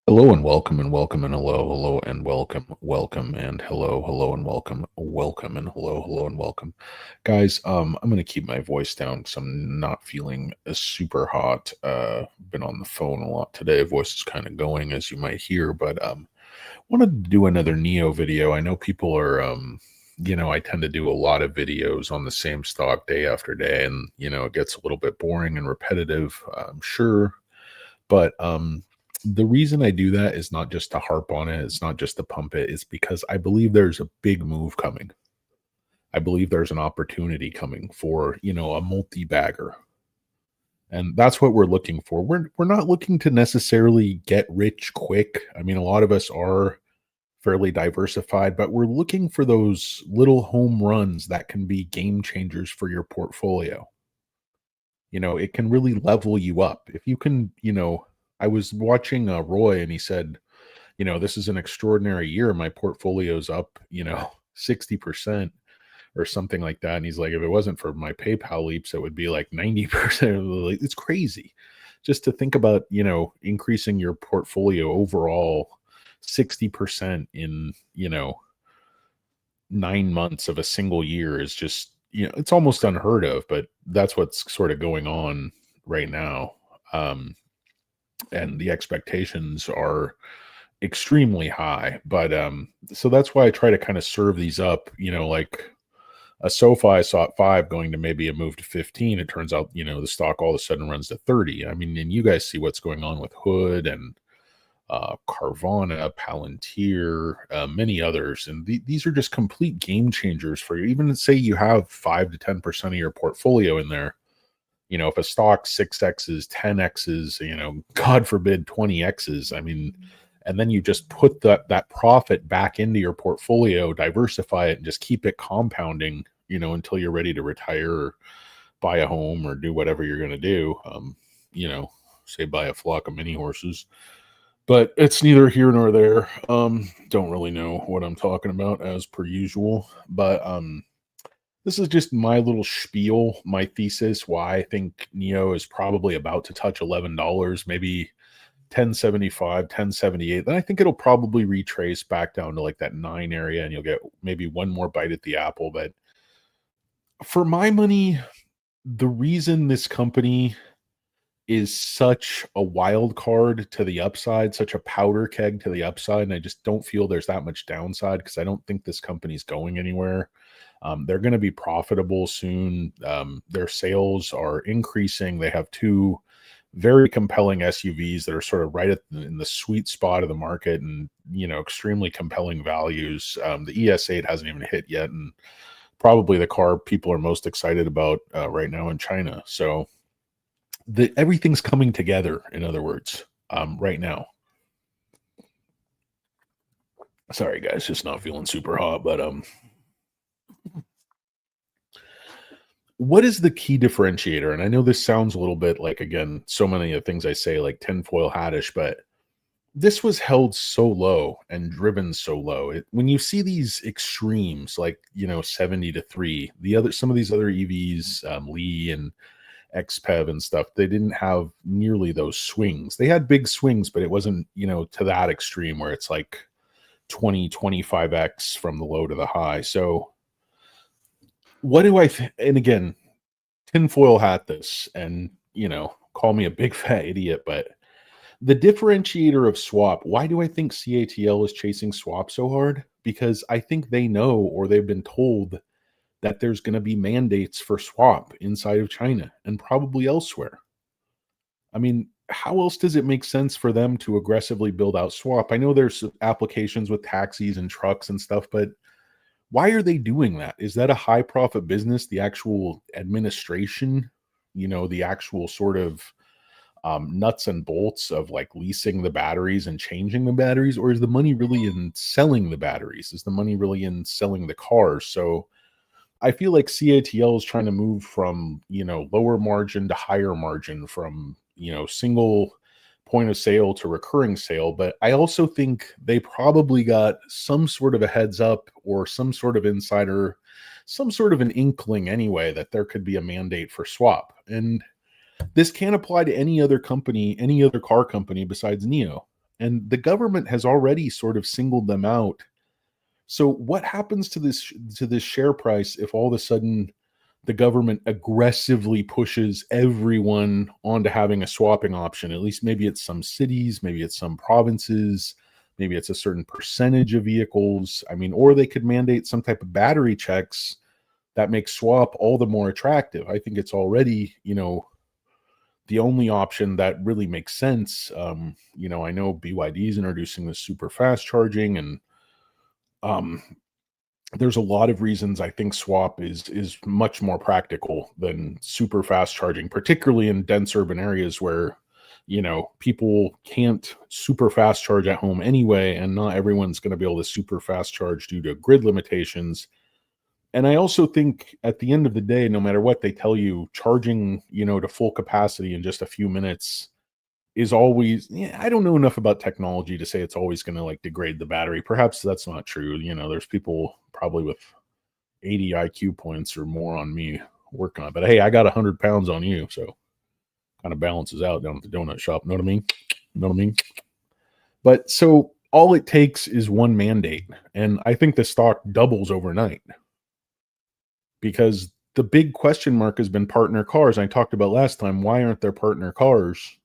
Hello and welcome and welcome and hello and welcome and hello and welcome and hello and welcome. Guys, I'm gonna keep my voice down because I'm not feeling super hot. Been on the phone a lot today. Voice is kind of going as you might hear, but wanted to do another Neo video. I know people are I tend to do a lot of videos on the same stock day after day, and it gets a little bit boring and repetitive, I'm sure. But the reason I do that is not just to harp on it, it's not just to pump it, it's because I believe there's a big move coming. I believe there's an opportunity coming for, a multi-bagger. And that's what we're looking for. We're not looking to necessarily get rich quick. I mean, a lot of us are fairly diversified, but we're looking for those little home runs that can be game changers for your portfolio. It can really level you up. If you can, I was watching Roy and he said, this is an extraordinary year. My portfolio's up, 60% or something like that. And he's like, if it wasn't for my PayPal leaps, it would be like 90%. It's crazy just to think about, increasing your portfolio overall 60% in, 9 months of a single year is just, it's almost unheard of, but that's what's sort of going on right now. And the expectations are extremely high. But so that's why I try to kind of serve these up, like a SoFi I saw at 5 going to maybe a move to 15. It turns out, the stock all of a sudden runs to 30. I mean, and you guys see what's going on with Hood and Carvana, Palantir, many others. And these are just complete game changers for you. Even say you have 5 to 10% of your portfolio in there. If a stock 6x's, 10x's, God forbid 20x's, I mean, and then you just put that profit back into your portfolio, diversify it, and just keep it compounding, until you're ready to retire or buy a home or do whatever you're going to do. Say buy a flock of mini horses, but it's neither here nor there. Don't really know what I'm talking about as per usual, but this is just my little spiel, my thesis, why I think Neo is probably about to touch $11, maybe 1075, 1078. Then I think it'll probably retrace back down to like that 9 area and you'll get maybe one more bite at the apple. But for my money, the reason this company is such a wild card to the upside, such a powder keg to the upside, and I just don't feel there's that much downside because I don't think this company's going anywhere. They're going to be profitable soon. Their sales are increasing. They have two very compelling SUVs that are sort of in the sweet spot of the market, and extremely compelling values. The ES8 hasn't even hit yet, and probably the car people are most excited about right now in China. So everything's coming together. In other words, right now. Sorry, guys, just not feeling super hot, but what is the key differentiator? And I know this sounds a little bit like, again, so many of the things I say like tinfoil hattish, but this was held so low and driven so low. When you see these extremes, like 70 to 3, some of these other EVs, Lee and XPEV and stuff, they didn't have nearly those swings. They had big swings, but it wasn't to that extreme where it's like 20-25x from the low to the high. So what do and again, tinfoil hat this, and call me a big fat idiot, but the differentiator of swap, why do I think CATL is chasing swap so hard? Because I think they know, or they've been told, that there's going to be mandates for swap inside of China and probably elsewhere. I mean, how else does it make sense for them to aggressively build out swap? I know there's applications with taxis and trucks and stuff, but why are they doing that? Is that a high profit business? The actual administration, the actual sort of nuts and bolts of like leasing the batteries and changing the batteries, or is the money really in selling the batteries? Is the money really in selling the cars? So I feel like CATL is trying to move from, lower margin to higher margin, from, single point of sale to recurring sale. But I also think they probably got some sort of a heads up or some sort of insider, some sort of an inkling anyway, that there could be a mandate for swap. And this can't apply to any other company, any other car company besides Nio. and the government has already sort of singled them out. So what happens to this share price if all of a sudden the government aggressively pushes everyone onto having a swapping option? At least maybe it's some cities, maybe it's some provinces, maybe it's a certain percentage of vehicles. I mean, or they could mandate some type of battery checks that makes swap all the more attractive. I think it's already, the only option that really makes sense. I know BYD is introducing this super fast charging, and um, there's a lot of reasons I think swap is much more practical than super fast charging, particularly in dense urban areas where people can't super fast charge at home anyway, and not everyone's going to be able to super fast charge due to grid limitations. And I also think at the end of the day, no matter what they tell you, charging to full capacity in just a few minutes is always, yeah, I don't know enough about technology to say it's always going to like degrade the battery. Perhaps that's not true. There's people probably with 80 IQ points or more on me working on it. But hey, I got 100 pounds on you, so kind of balances out down at the donut shop. Know what I mean? Know what I mean? But so all it takes is one mandate, and I think the stock doubles overnight, because the big question mark has been partner cars. I talked about last time, why aren't there partner cars?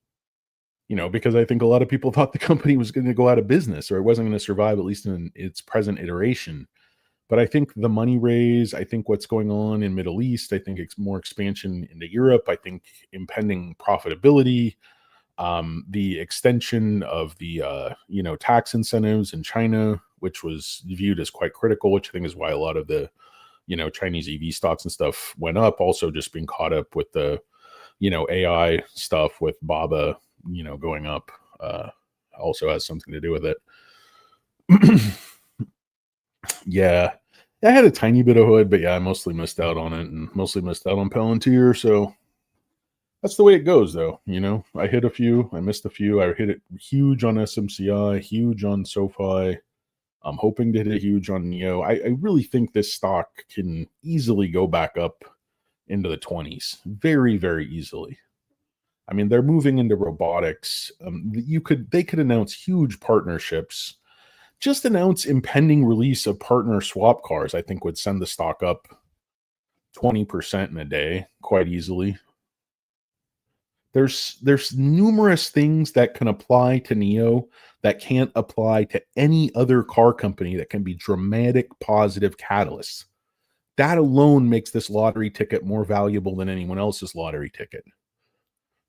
Because I think a lot of people thought the company was going to go out of business, or it wasn't going to survive, at least in its present iteration. But I think the money raise, I think what's going on in Middle East, I think it's more expansion into Europe, I think impending profitability, the extension of the tax incentives in China, which was viewed as quite critical, which I think is why a lot of the Chinese EV stocks and stuff went up. Also, just being caught up with the AI stuff with BABA going up, also has something to do with it. Yeah, I had a tiny bit of hood, but yeah, I mostly missed out on it, and mostly missed out on Palantir. So that's the way it goes, though. I hit a few, I missed a few. I hit it huge on SMCI, huge on SoFi. I'm hoping to hit a huge on Nio. I really think this stock can easily go back up into the 20s, very, very easily. I mean, they're moving into robotics. They could announce huge partnerships. Just announce impending release of partner swap cars, I think would send the stock up 20% in a day quite easily. There's numerous things that can apply to Nio that can't apply to any other car company that can be dramatic positive catalysts. That alone makes this lottery ticket more valuable than anyone else's lottery ticket.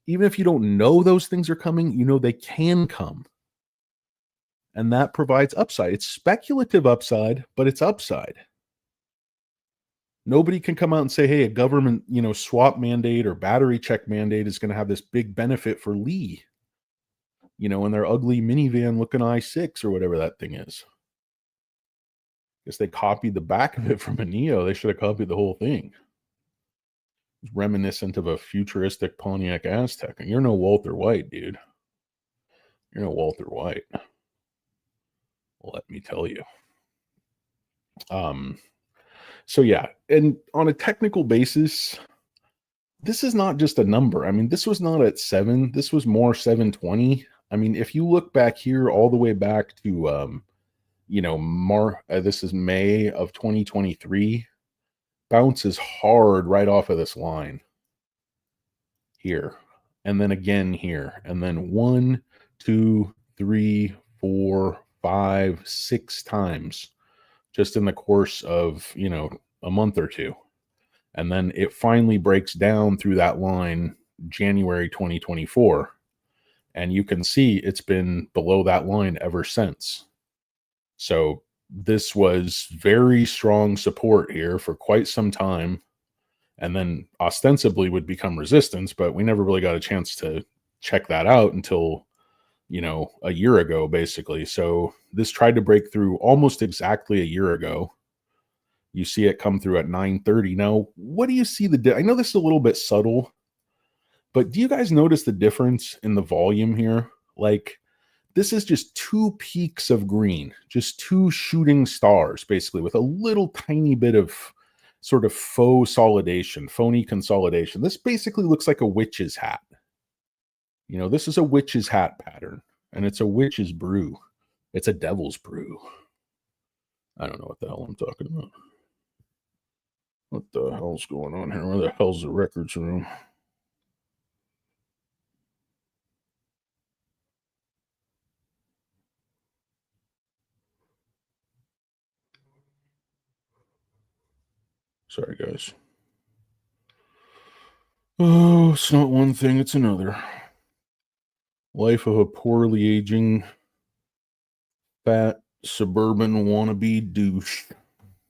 Even if you don't know those things are coming, they can come. And that provides upside. It's speculative upside, but it's upside. Nobody can come out and say, hey, a government, swap mandate or battery check mandate is going to have this big benefit for Lee, in their ugly minivan looking i6 or whatever that thing is. Guess they copied the back of it from a Nio. They should have copied the whole thing. It's reminiscent of a futuristic Pontiac Aztec. And you're no Walter White, dude. You're no Walter White. Let me tell you. So yeah, and on a technical basis, this is not just a number. I mean, this was not at 7. This was more 720. I mean, if you look back here all the way back to this is May of 2023, bounces hard right off of this line here, and then again here, and then 1, 2, 3, 4, 5, 6 times just in the course of a month or two. And then it finally breaks down through that line January 2024, and you can see it's been below that line ever since. So this was very strong support here for quite some time, and then ostensibly would become resistance, but we never really got a chance to check that out until a year ago, basically. So this tried to break through almost exactly a year ago. You see it come through at 9:30. Now, what do you see I know this is a little bit subtle, but do you guys notice the difference in the volume here? Like, this is just 2 peaks of green, just 2 shooting stars, basically, with a little tiny bit of sort of faux solidation, phony consolidation. This basically looks like a witch's hat. This is a witch's hat pattern. And it's a witch's brew. It's a devil's brew. I don't know what the hell I'm talking about. What the hell's going on here? Where the hell's the records room? Sorry, guys. Oh, it's not one thing, it's another. Life of a poorly aging, fat, suburban wannabe douche.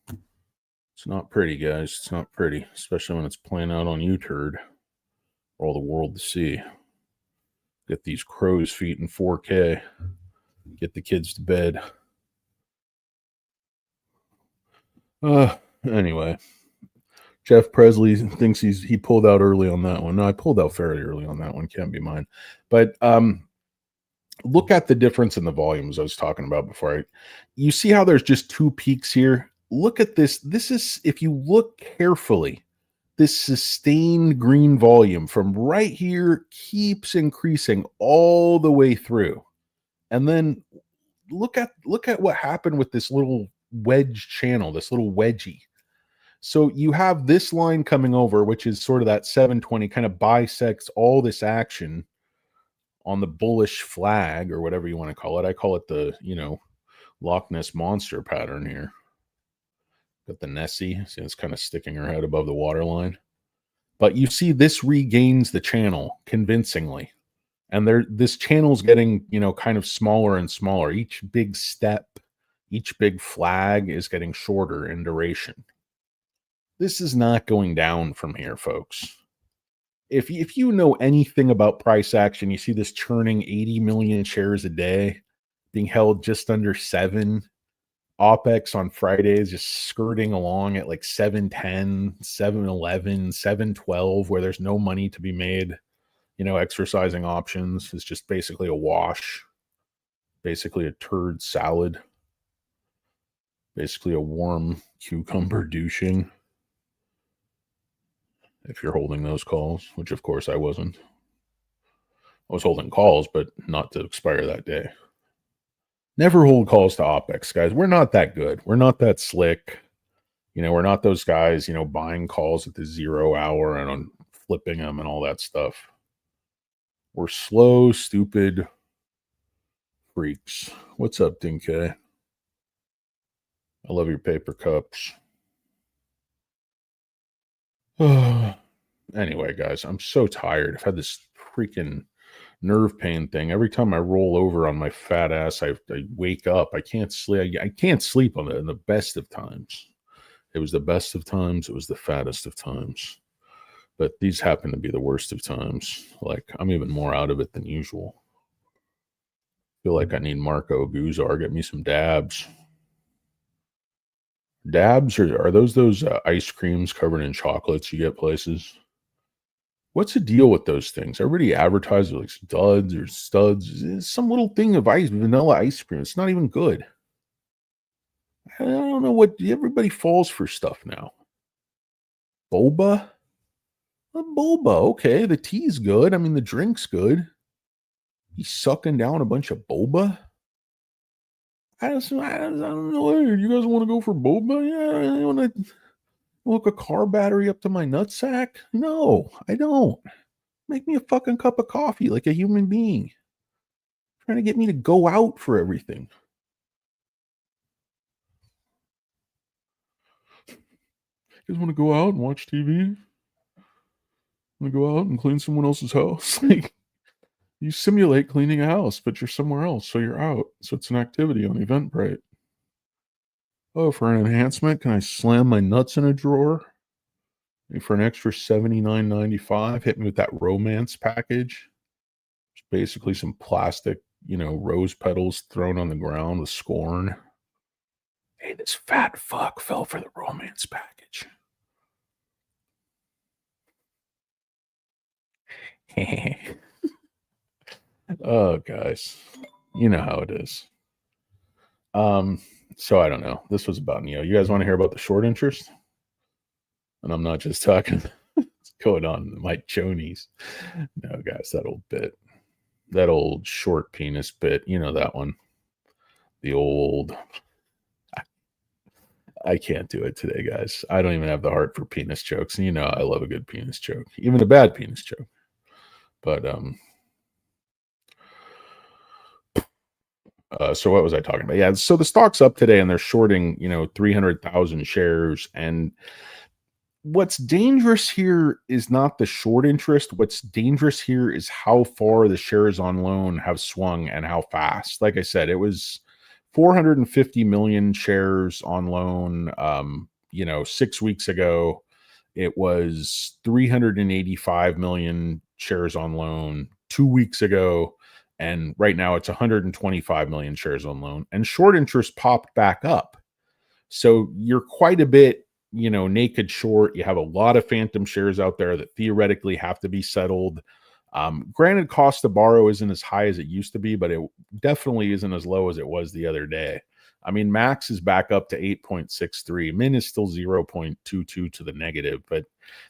It's not pretty, guys. It's not pretty, especially when it's playing out on YouTube for all the world to see. Get these crow's feet in 4K. Get the kids to bed. Anyway, Jeff Presley thinks he pulled out early on that one. No, I pulled out fairly early on that one. Can't be mine. But look at the difference in the volumes I was talking about before. You see how there's just two peaks here? Look at this. This is, if you look carefully, this sustained green volume from right here keeps increasing all the way through. And then look at what happened with this little wedge channel, this little wedgie. So you have this line coming over, which is sort of that 720, kind of bisects all this action on the bullish flag or whatever you want to call it. I call it the, Loch Ness monster pattern here. Got the Nessie. See, it's kind of sticking her head above the waterline. But you see this regains the channel convincingly. And this channel's getting, kind of smaller and smaller. Each big step, each big flag is getting shorter in duration. This is not going down from here, folks. If you know anything about price action, you see this churning 80 million shares a day, being held just under 7. OPEX on Fridays just skirting along at like 710, 711, 712, where there's no money to be made. Exercising options is just basically a wash, basically a turd salad, basically a warm cucumber douching. If you're holding those calls, which of course I wasn't. I was holding calls, but not to expire that day. Never hold calls to OPEX, guys. We're not that good. We're not that slick. We're not those guys, buying calls at the 0 hour and on flipping them and all that stuff. We're slow, stupid freaks. What's up, Dinky? I love your paper cups. Anyway, guys, I'm so tired. I've had this freaking nerve pain thing. Every time I roll over on my fat ass, I wake up. I can't sleep. I can't sleep on it in the best of times. It was the best of times. It was the fattest of times. But these happen to be the worst of times. Like, I'm even more out of it than usual. Feel like I need Marco Guzar. Get me some dabs. Dabs, or are those ice creams covered in chocolates you get places? What's the deal with those things? Everybody advertises like studs or studs. It's some little thing of vanilla ice cream. It's not even good. I don't know what everybody falls for stuff now. Boba? A boba, okay. The tea's good. I mean, the drink's good. He's sucking down a bunch of boba. I don't know. You guys want to go for boba? Yeah, I want to hook a car battery up to my nutsack. No, I don't. Make me a fucking cup of coffee like a human being. Trying to get me to go out for everything. You guys want to go out and watch TV? Want to go out and clean someone else's house? Like, you simulate cleaning a house, but you're somewhere else, so you're out. So it's an activity on Eventbrite. Oh, for an enhancement, can I slam my nuts in a drawer? And for an extra $79.95, hit me with that romance package. It's basically some plastic, rose petals thrown on the ground with scorn. Hey, this fat fuck fell for the romance package. Oh, guys, you know how it is. So I don't know. This was about Nio. You guys want to hear about the short interest? And I'm not just talking what's going on in my chonies. No, guys, that old bit. That old short penis bit, you know that one. The old I can't do it today, guys. I don't even have the heart for penis jokes. And you know I love a good penis joke, even a bad penis joke. But so what was I talking about? Yeah, so the stock's up today and they're shorting, 300,000 shares. And what's dangerous here is not the short interest. What's dangerous here is how far the shares on loan have swung and how fast. Like I said, it was 450 million shares on loan 6 weeks ago. It was 385 million shares on loan 2 weeks ago. And right now it's 125 million shares on loan. And short interest popped back up. So you're quite a bit, naked short. You have a lot of phantom shares out there that theoretically have to be settled. Granted, cost to borrow isn't as high as it used to be, but it definitely isn't as low as it was the other day. I mean, max is back up to 8.63. Min is still 0.22 to the negative, but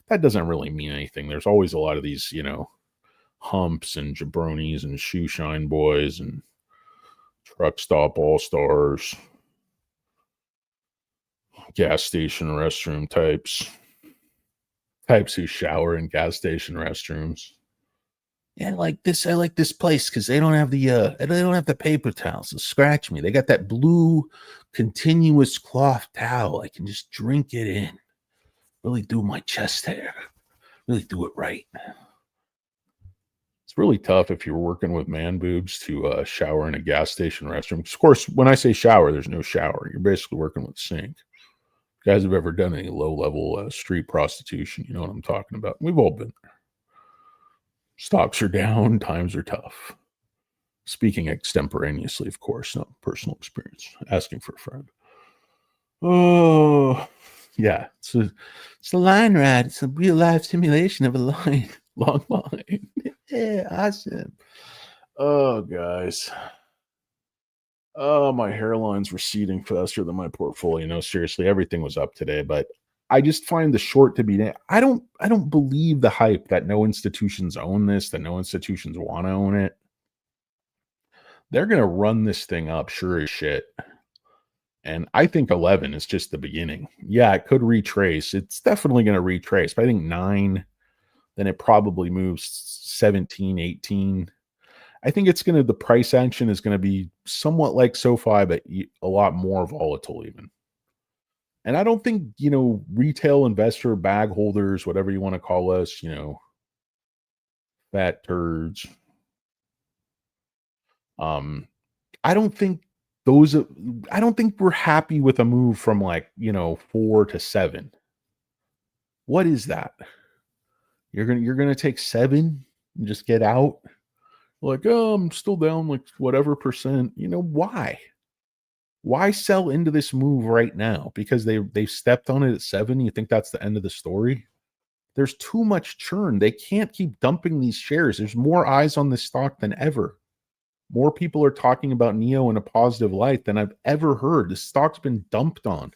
that doesn't really mean anything. There's always a lot of these, humps and jabronis and shoe shine boys and truck stop all stars, gas station restroom types who shower in gas station restrooms. Yeah, I like this place because they don't have the paper towels to scratch me. They got that blue continuous cloth towel. I can just drink it in. Really do my chest hair. Really do it right. It's really tough if you're working with man boobs to shower in a gas station restroom. Of course, when I say shower, there's no shower. You're basically working with a sink. If you guys have ever done any low-level street prostitution, you know what I'm talking about. We've all been there. Stocks are down. Times are tough. Speaking extemporaneously, of course, not personal experience. Asking for a friend. Oh, yeah. It's a line ride. It's a real life simulation of a line. Long line. Yeah, awesome. Oh, guys. Oh, my hairline's receding faster than my portfolio. No, seriously, everything was up today, but I just find the short to be. I don't believe the hype that no institutions own this, that no institutions want to own it. They're going to run this thing up, sure as shit. And I think 11 is just the beginning. Yeah, it could retrace. It's definitely going to retrace. But I think 9, then it probably moves 17, 18. I think the price action is going to be somewhat like SoFi, but a lot more volatile even. And I don't think, retail investor, bag holders, whatever you want to call us, fat turds. I don't think I don't think we're happy with a move from 4 to 7. What is that? You're gonna take 7 and just get out? Like, oh, I'm still down like whatever percent. Why? Why sell into this move right now? Because they stepped on it at 7. You think that's the end of the story? There's too much churn. They can't keep dumping these shares. There's more eyes on this stock than ever. More people are talking about Nio in a positive light than I've ever heard. The stock's been dumped on.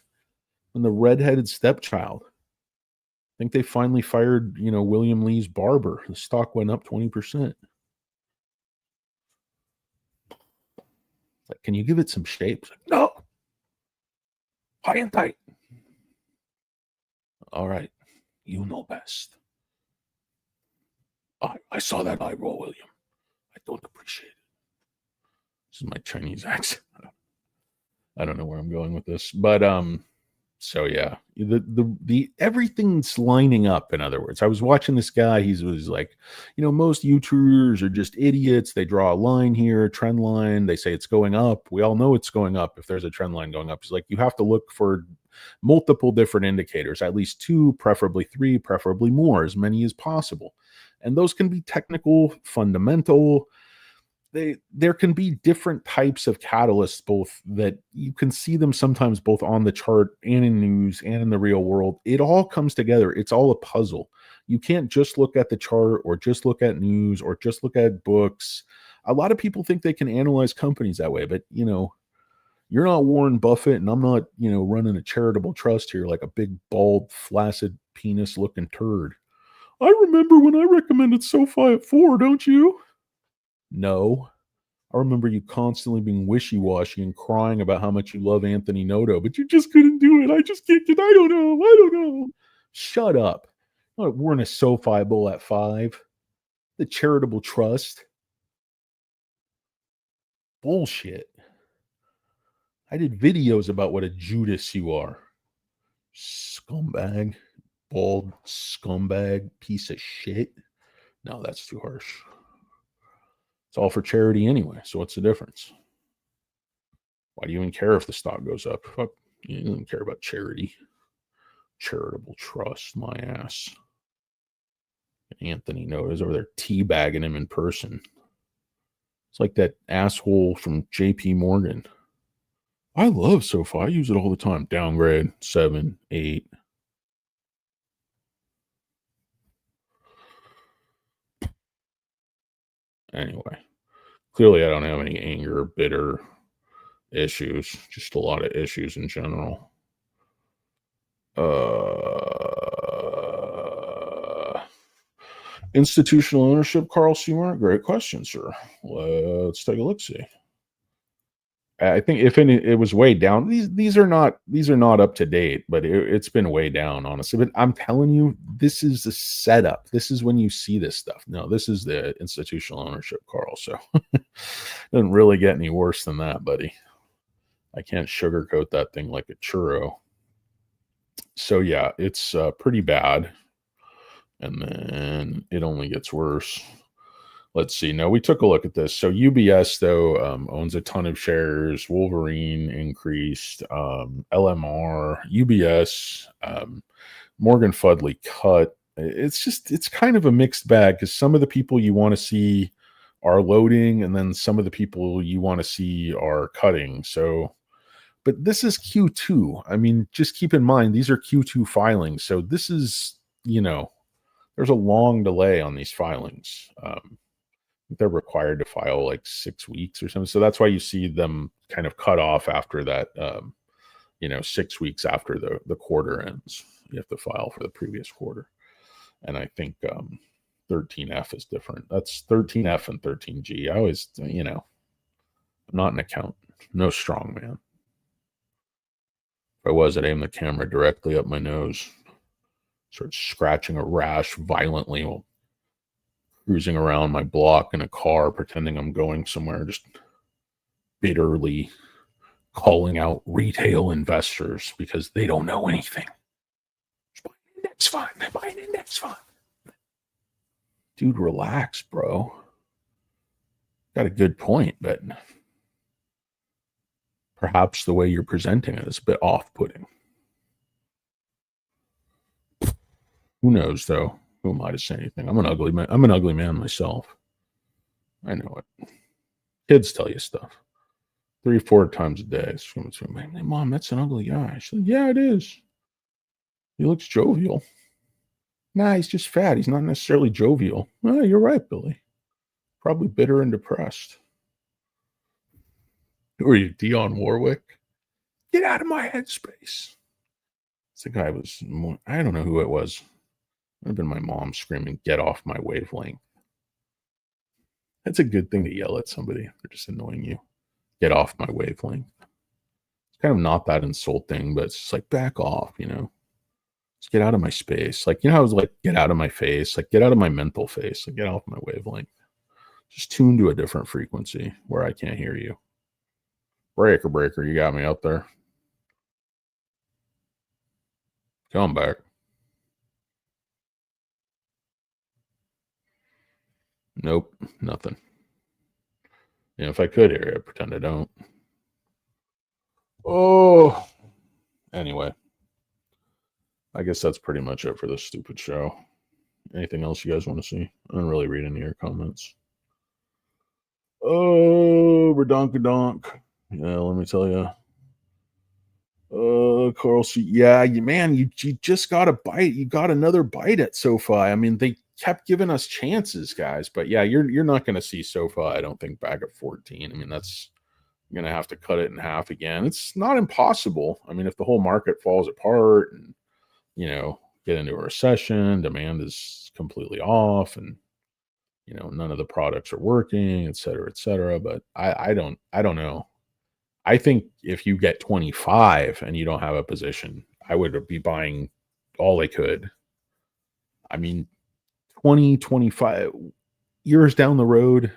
And the redheaded stepchild. I think they finally fired, William Lee's barber. The stock went up 20%. Like, can you give it some shape? Like, no. High and tight. All right. You know best. I saw that eye roll, William. I don't appreciate it. This is my Chinese accent. I don't know where I'm going with this, but so yeah, the everything's lining up. In other words, I was watching this guy. He was like, most YouTubers are just idiots. They draw a line here, trend line. They say it's going up. We all know it's going up. If there's a trend line going up, it's like you have to look for multiple different indicators, at least 2, preferably 3, preferably more, as many as possible. And those can be technical, fundamental. There can be different types of catalysts, both that you can see them sometimes both on the chart and in news and in the real world. It all comes together. It's all a puzzle. You can't just look at the chart or just look at news or just look at books. A lot of people think they can analyze companies that way, but you're not Warren Buffett and I'm not, running a charitable trust here like a big, bald, flaccid penis looking turd. I remember when I recommended SoFi at 4, don't you? No. I remember you constantly being wishy-washy and crying about how much you love Anthony Noto, but you just couldn't do it. I just can't get I don't know. I don't know. Shut up. We're in a SoFi Bowl at 5. The charitable trust. Bullshit. I did videos about what a Judas you are. Scumbag. Bald scumbag piece of shit. No, that's too harsh. It's all for charity anyway. So what's the difference? Why do you even care if the stock goes up? Fuck, you don't care about charity. Charitable trust, my ass. Anthony Noto's over there teabagging him in person. It's like that asshole from JP Morgan. I love SoFi. I use it all the time. Downgrade 7, 8. Anyway, clearly I don't have any anger, bitter issues, just a lot of issues in general. Institutional ownership, Carl Seymour. Great question, sir. Let's take a look. See, I think if any, it was way down. These are not up to date, but it's been way down, honestly. But I'm telling you, this is the setup. This is when you see this stuff. No, this is the institutional ownership, Carl. So it doesn't really get any worse than that, buddy. I can't sugarcoat that thing like a churro. So yeah, it's pretty bad. And then it only gets worse. Let's see. No, we took a look at this. So UBS, though, owns a ton of shares. Wolverine increased. LMR, UBS, Morgan Fudley cut. It's kind of a mixed bag because some of the people you want to see are loading, and then some of the people you want to see are cutting. So, but this is Q2. I mean, just keep in mind, these are Q2 filings. So this is, there's a long delay on these filings. They're required to file like 6 weeks or something. So that's why you see them kind of cut off after that, 6 weeks after the quarter ends. You have to file for the previous quarter. And I think 13F is different. That's 13F and 13G. I always, I'm not an accountant. No strong man. If I was, I'd aim the camera directly up my nose. Start scratching a rash violently while cruising around my block in a car, pretending I'm going somewhere, just bitterly calling out retail investors because they don't know anything. Just buy an index fund. Buy an index fund. Dude, relax, bro. Got a good point, but perhaps the way you're presenting it is a bit off-putting. Who knows, though? Who am I to say anything? I'm an ugly man. I'm an ugly man myself. I know it. Kids tell you stuff 3-4 times a day. Hey, Mom, that's an ugly guy. She said, yeah, it is. He looks jovial. Nah, he's just fat. He's not necessarily jovial. Oh, you're right, Billy. Probably bitter and depressed. Who are you, Dionne Warwick? Get out of my headspace. The guy was, I don't know who it was. It would have been my mom screaming, get off my wavelength. That's a good thing to yell at somebody. They're just annoying you. Get off my wavelength. It's kind of not that insulting, but it's just like, back off, Just get out of my space. Like, I was like, get out of my face. Like, get out of my mental face. Like, get off my wavelength. Just tune to a different frequency where I can't hear you. Breaker, you got me up there. Come back. Nope, nothing. If I could hear it, I'd pretend I don't. Oh, anyway. I guess that's pretty much it for this stupid show. Anything else you guys want to see? I don't really read any of your comments. Oh, redonkadonk. Yeah, let me tell you. Carl C. Yeah, man, you just got a bite. You got another bite at SoFi. I mean, they kept giving us chances, guys. But yeah, you're not going to see SoFi, I don't think, back at 14. I mean, that's going to have to cut it in half again. It's not impossible. I mean, if the whole market falls apart and, get into a recession, demand is completely off, and none of the products are working, et cetera, et cetera. But I don't know. I think if you get 25 and you don't have a position, I would be buying all I could. I mean, 20, 25 years down the road,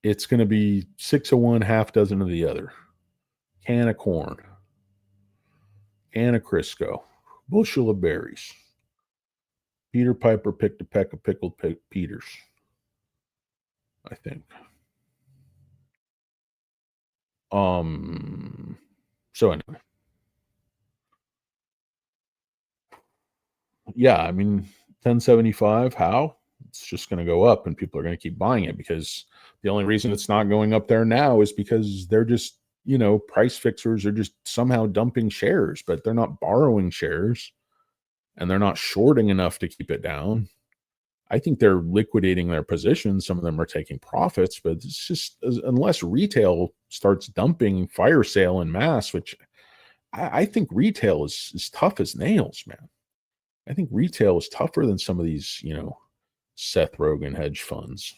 it's going to be 6 of one, half dozen of the other. Can of corn, can of Crisco, bushel of berries. Peter Piper picked a peck of pickled Peters, I think. So anyway, yeah, I mean, 1075, how? It's just going to go up and people are going to keep buying it because the only reason it's not going up there now is because they're just, price fixers are just somehow dumping shares, but they're not borrowing shares and they're not shorting enough to keep it down. I think they're liquidating their positions. Some of them are taking profits, but it's just unless retail starts dumping fire sale in mass, which I think retail is tough as nails, man. I think retail is tougher than some of these, Seth Rogen hedge funds.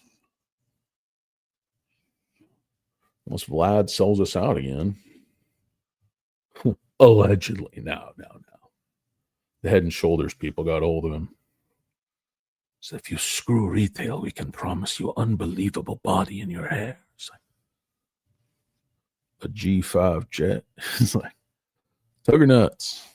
Unless Vlad sells us out again. Allegedly. No. The Head and Shoulders people got hold of him. So if you screw retail, we can promise you unbelievable body in your hair. It's like a G5 jet. It's like, Tugger nuts.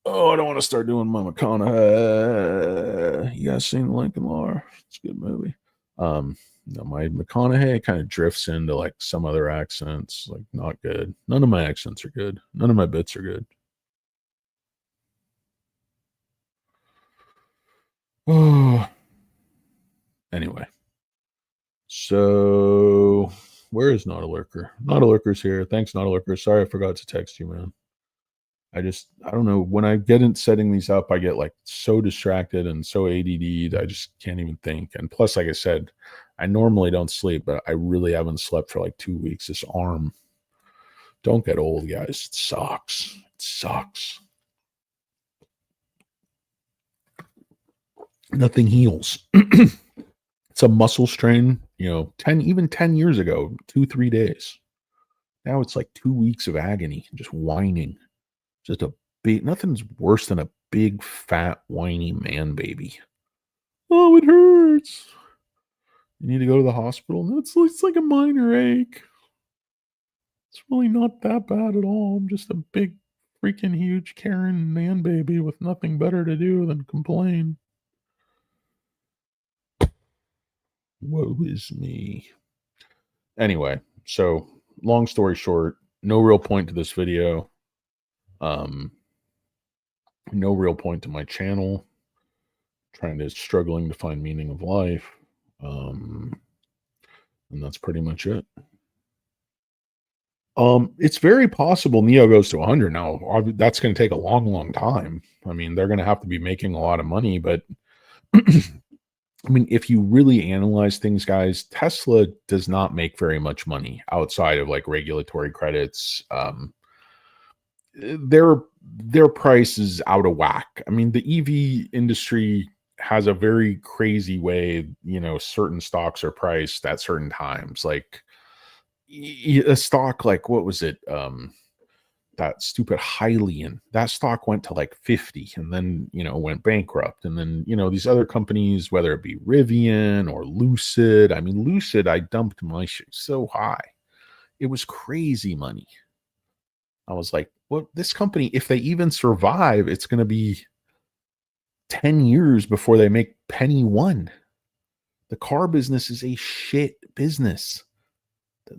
Oh, I don't want to start doing my McConaughey. You guys seen Lincoln Lawyer? It's a good movie. No, my McConaughey kind of drifts into like some other accents, like not good. None of my accents are good. None of my bits are good. Oh, anyway. So where is Not a Lurker? Not a Lurker's here. Thanks, Not a Lurker. Sorry I forgot to text you, man. I don't know. When I get in setting these up, I get like so distracted and so ADD. I just can't even think. And plus, like I said, I normally don't sleep, but I really haven't slept for like 2 weeks. This arm, don't get old, guys. It sucks. It sucks. Nothing heals. It's a muscle strain, 10 years ago, 2-3 days. Now it's like 2 weeks of agony, just whining. Just a big, nothing's worse than a big, fat, whiny man baby. Oh, it hurts. You need to go to the hospital. It's like a minor ache. It's really not that bad at all. I'm just a big, freaking huge Karen man baby with nothing better to do than complain. Woe is me. Anyway, so long story short, no real point to this video. No real point to my channel. Struggling to find meaning of life. And that's pretty much it. It's very possible Nio goes to 100 now. That's going to take a long, long time. I mean, they're going to have to be making a lot of money, but I mean, if you really analyze things, guys, Tesla does not make very much money outside of like regulatory credits. Their price is out of whack. I mean, the EV industry has a very crazy way, certain stocks are priced at certain times. Like a stock, like what was it? That stupid Hylian, that stock went to like 50 and then, went bankrupt. And then, these other companies, whether it be Rivian or Lucid, I mean, Lucid, I dumped my shit so high. It was crazy money. I was like, well, this company, if they even survive, it's going to be 10 years before they make penny one. The car business is a shit business.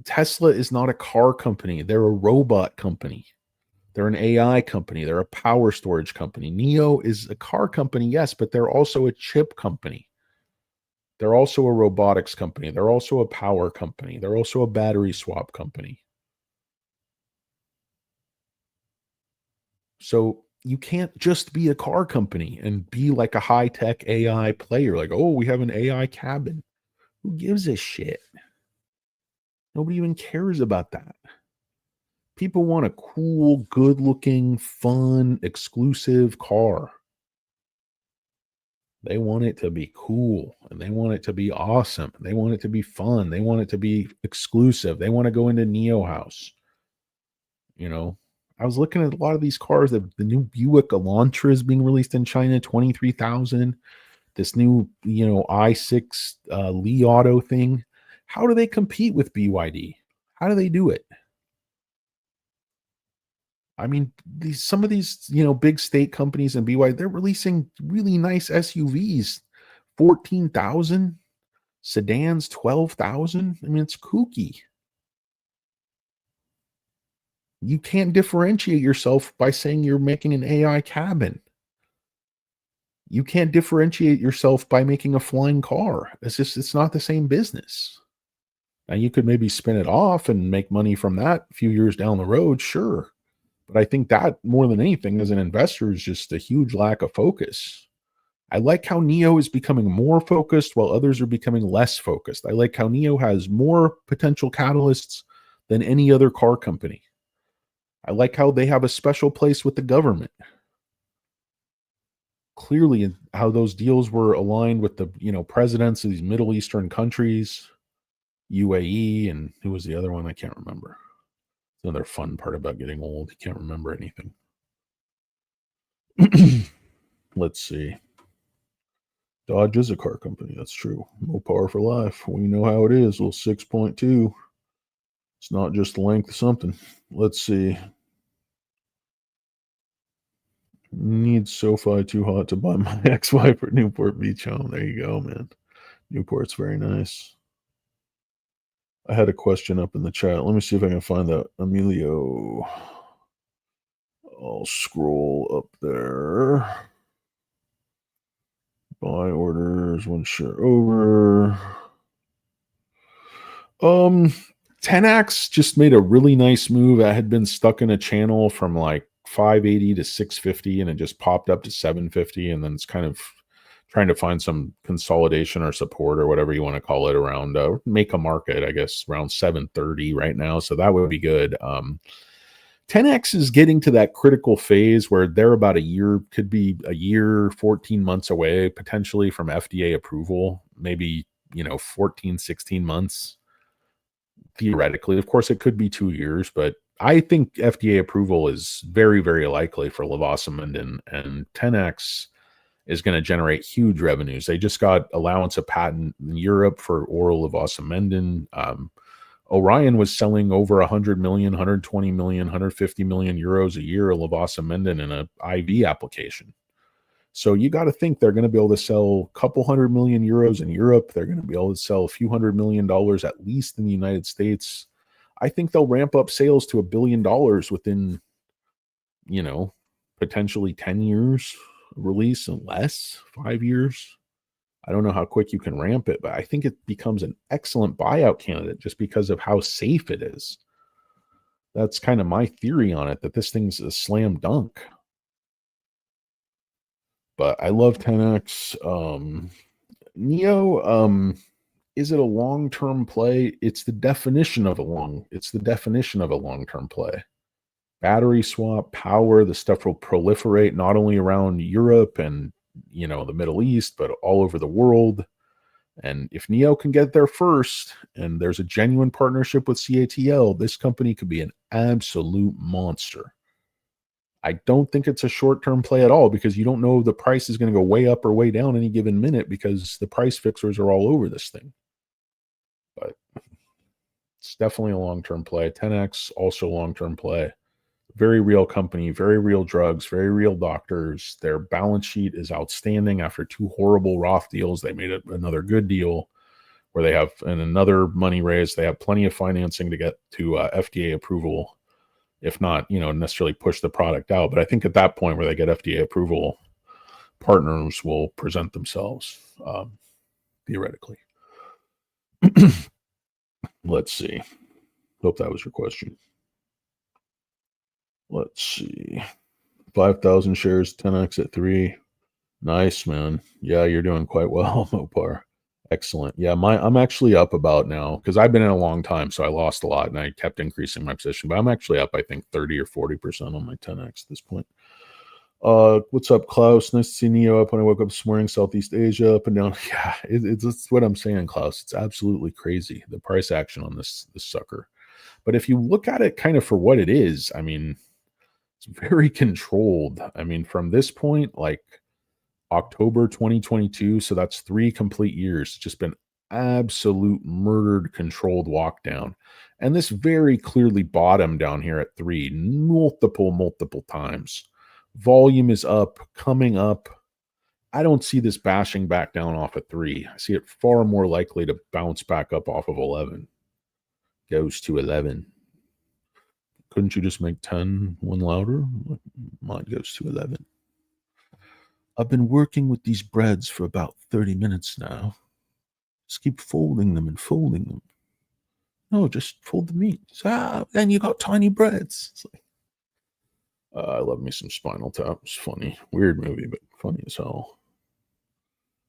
Tesla is not a car company. They're a robot company. They're an AI company. They're a power storage company. Nio is a car company, yes, but they're also a chip company. They're also a robotics company. They're also a power company. They're also a battery swap company. So you can't just be a car company and be like a high-tech AI player. Like, oh, we have an AI cabin. Who gives a shit? Nobody even cares about that. People want a cool, good-looking, fun, exclusive car. They want it to be cool and they want it to be awesome. They want it to be fun. They want it to be exclusive. They want to go into Neo House. You know, I was looking at a lot of these cars. The new Buick Elantra is being released in China, 23,000. This new, i6 Li Auto thing. How do they compete with BYD? How do they do it? I mean, some of these, big state companies and BYD, they're releasing really nice SUVs, 14,000, sedans, 12,000. I mean, it's kooky. You can't differentiate yourself by saying you're making an AI cabin. You can't differentiate yourself by making a flying car. It's not the same business. Now you could maybe spin it off and make money from that a few years down the road, sure. But I think that more than anything as an investor is just a huge lack of focus. I like how Nio is becoming more focused while others are becoming less focused. I like how Nio has more potential catalysts than any other car company. I like how they have a special place with the government. Clearly, how those deals were aligned with the presidents of these Middle Eastern countries, UAE, and who was the other one? I can't remember. Another fun part about getting old. You can't remember anything. Let's see. Dodge is a car company. That's true. Mopar for life. We know how it is. Well, 6.2. It's not just the length of something. Let's see. Need SoFi too hot to buy my ex-wife at Newport Beach home. There you go, man. Newport's very nice. I had a question up in the chat. Let me see if I can find that. Emilio. I'll scroll up there. Buy orders, one share over. 10X just made a really nice move. I had been stuck in a channel from like 580 to 650 and it just popped up to 750, and then it's kind of trying to find some consolidation or support or whatever you want to call it around make a market, I guess, around 730 right now. So that would be good. 10X is getting to that critical phase where they're about a year, could be a year, 14 months away potentially from FDA approval, maybe, 14, 16 months theoretically. Of course, it could be 2 years, but I think FDA approval is very, very likely for levosimendan, and 10X is going to generate huge revenues. They just got allowance of patent in Europe for oral levosimendan. Orion was selling over 100 million, 120 million, 150 million euros a year of levosimendan in an IV application. So you got to think they're going to be able to sell a couple $100 million in Europe. They're going to be able to sell a few $100 million at least in the United States. I think they'll ramp up sales to $1 billion within, potentially 10 years release and less, 5 years. I don't know how quick you can ramp it, but I think it becomes an excellent buyout candidate just because of how safe it is. That's kind of my theory on it, that this thing's a slam dunk. But I love 10X. Nio, is it a long-term play? It's the definition of a long-term play. Battery swap, power, the stuff will proliferate not only around Europe and the Middle East, but all over the world. And if Nio can get there first, and there's a genuine partnership with CATL, this company could be an absolute monster. I don't think it's a short-term play at all, because you don't know if the price is going to go way up or way down any given minute, because the price fixers are all over this thing. But it's definitely a long-term play. 10X, also long-term play. Very real company, very real drugs, very real doctors. Their balance sheet is outstanding. After 2 horrible Roth deals, they made another good deal where they have another money raise. They have plenty of financing to get to FDA approval, if not, necessarily push the product out. But I think at that point where they get FDA approval, partners will present themselves, theoretically. Let's see. Hope that was your question. Let's see. 5,000 shares, 10X at 3. Nice, man. Yeah, you're doing quite well, Mopar. Excellent. Yeah, I'm actually up about now, because I've been in a long time, so I lost a lot and I kept increasing my position. But I'm actually up, I think, 30 or 40% on my 10X at this point. What's up, Klaus? Nice to see Neo up when I woke up this morning. Southeast Asia up and down. Yeah, it's what I'm saying, Klaus. It's absolutely crazy the price action on this sucker. But if you look at it kind of for what it is, I mean, it's very controlled. I mean, from this point, like October 2022, so that's 3 complete years. It's just been absolute murdered, controlled walk down. And this very clearly bottomed down here at 3 multiple times. Volume is up, coming up. I don't see this bashing back down off of 3. I see it far more likely to bounce back up off of 11. Goes to 11. Couldn't you just make 10 one louder? Mine goes to 11. I've been working with these breads for about 30 minutes now. Just keep folding them and folding them. No, just fold the meat. Then you got tiny breads. It's like, I love me some Spinal Tap. It's funny. Weird movie, but funny as hell.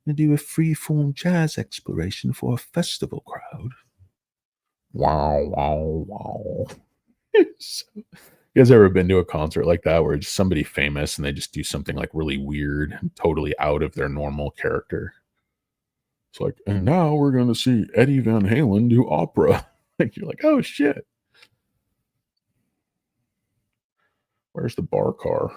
I do a free-form jazz exploration for a festival crowd. Wow. So, you guys ever been to a concert like that where it's somebody famous and they just do something like really weird, totally out of their normal character? It's like, and now we're going to see Eddie Van Halen do opera. Like, you're like, oh shit. Where's the bar car?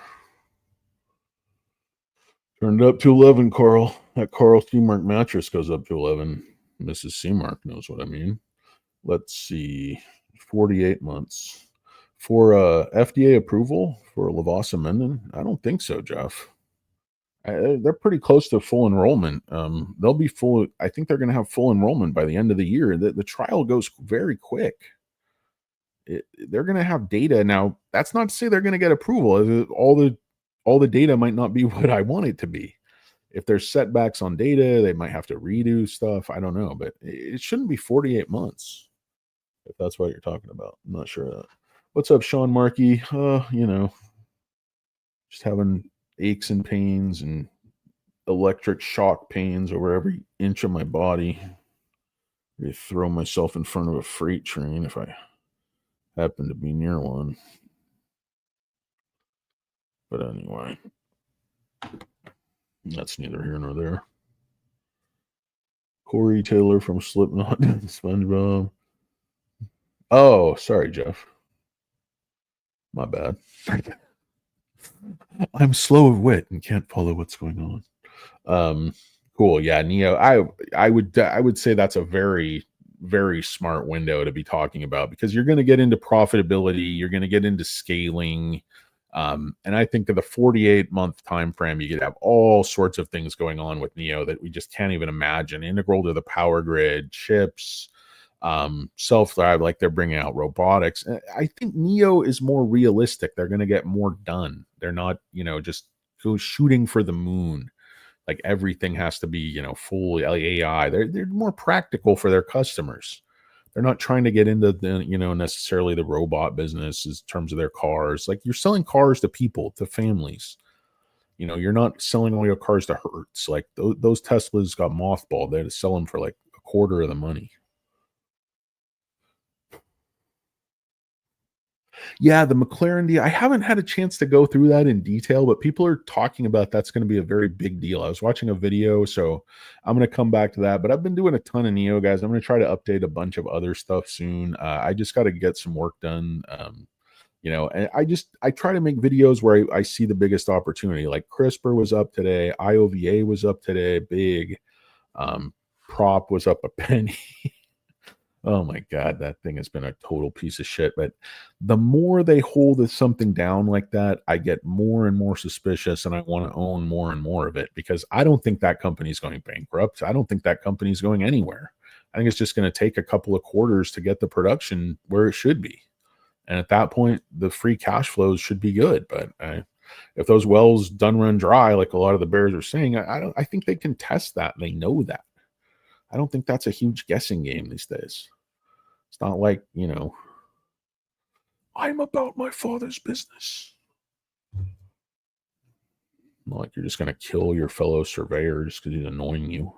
Turned up to 11, Carl. That Carl Seamark mattress goes up to 11. Mrs. Seamark knows what I mean. Let's see. 48 months. For FDA approval for Lavasa-Menden? I don't think so, Jeff. They're pretty close to full enrollment. They'll be full. I think they're going to have full enrollment by the end of the year. The trial goes very quick. They're going to have data now. That's not to say they're going to get approval. All the data might not be what I want it to be. If there's setbacks on data, they might have to redo stuff. I don't know, but it shouldn't be 48 months. If that's what you're talking about, I'm not sure. What's up, Sean Markey? Just having aches and pains and electric shock pains over every inch of my body. I throw myself in front of a freight train if I happen to be near one. But anyway, that's neither here nor there. Corey Taylor from Slipknot, SpongeBob. Oh, sorry, Jeff. My bad. I'm slow of wit and can't follow what's going on. Cool. Yeah, Neo. I would say that's a very, very smart window to be talking about because you're going to get into profitability, you're going to get into scaling. And I think of the 48-month time frame, you could have all sorts of things going on with Neo that we just can't even imagine. Integral to the power grid, chips, self-drive, like they're bringing out robotics. I think Neo is more realistic. They're going to get more done. They're not, just go shooting for the moon. Like everything has to be, full AI. They're more practical for their customers. They're not trying to get into the, necessarily the robot business in terms of their cars. Like you're selling cars to people, to families. You're not selling all your cars to Hertz. Like those Teslas got mothballed. They had to sell them for like a quarter of the money. Yeah, the McLaren deal. I haven't had a chance to go through that in detail, but people are talking about that's going to be a very big deal. I was watching a video, so I'm going to come back to that. But I've been doing a ton of Neo, guys. I'm going to try to update a bunch of other stuff soon. I just got to get some work done. And I try to make videos where I see the biggest opportunity. Like CRISPR was up today, IOVA was up today, big. Prop was up a penny. Oh my God, that thing has been a total piece of shit. But the more they hold something down like that, I get more and more suspicious and I want to own more and more of it because I don't think that company's going bankrupt. I don't think that company's going anywhere. I think it's just going to take a couple of quarters to get the production where it should be. And at that point, the free cash flows should be good. But if those wells done run dry, like a lot of the bears are saying, I think they can test that. They know that. I don't think that's a huge guessing game these days. It's not like, I'm about my father's business. Not like you're just going to kill your fellow surveyor just because he's annoying you.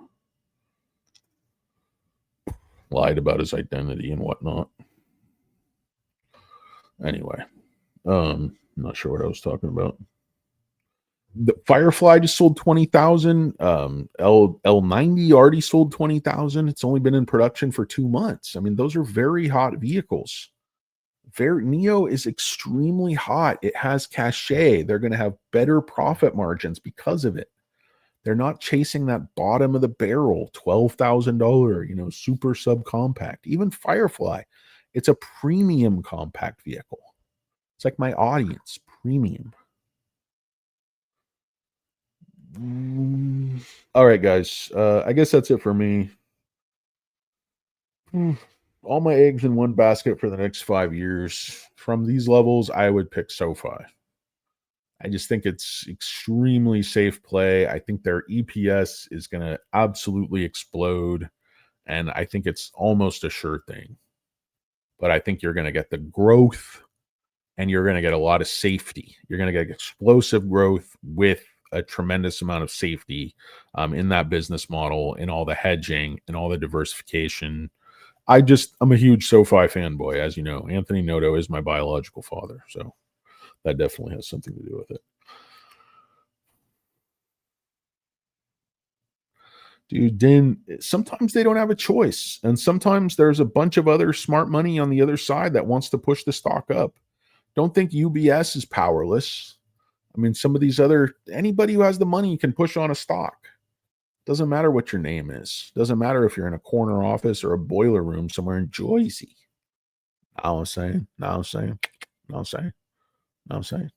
Lied about his identity and whatnot. Anyway, I'm not sure what I was talking about. The Firefly just sold 20,000. L90 already sold 20,000. It's only been in production for 2 months. I mean, those are very hot vehicles. Very Nio is extremely hot. It has cachet. They're going to have better profit margins because of it. They're not chasing that bottom of the barrel $12,000, super subcompact. Even Firefly, it's a premium compact vehicle. It's like my audience, premium. All right, guys. I guess that's it for me. All my eggs in one basket for the next 5 years. From these levels, I would pick SoFi. I just think it's extremely safe play. I think their EPS is going to absolutely explode. And I think it's almost a sure thing. But I think you're going to get the growth and you're going to get a lot of safety. You're going to get explosive growth with a tremendous amount of safety in that business model, in all the hedging and all the diversification. I'm a huge SoFi fanboy, as you know. Anthony Noto is my biological father, so that definitely has something to do with it. Dude, then sometimes they don't have a choice. And sometimes there's a bunch of other smart money on the other side that wants to push the stock up. Don't think UBS is powerless. I mean, some of these anybody who has the money can push on a stock. Doesn't matter what your name is. Doesn't matter if you're in a corner office or a boiler room somewhere in Jersey. Know what I'm saying? Know what I'm saying? Know what I'm saying? Know what I'm saying?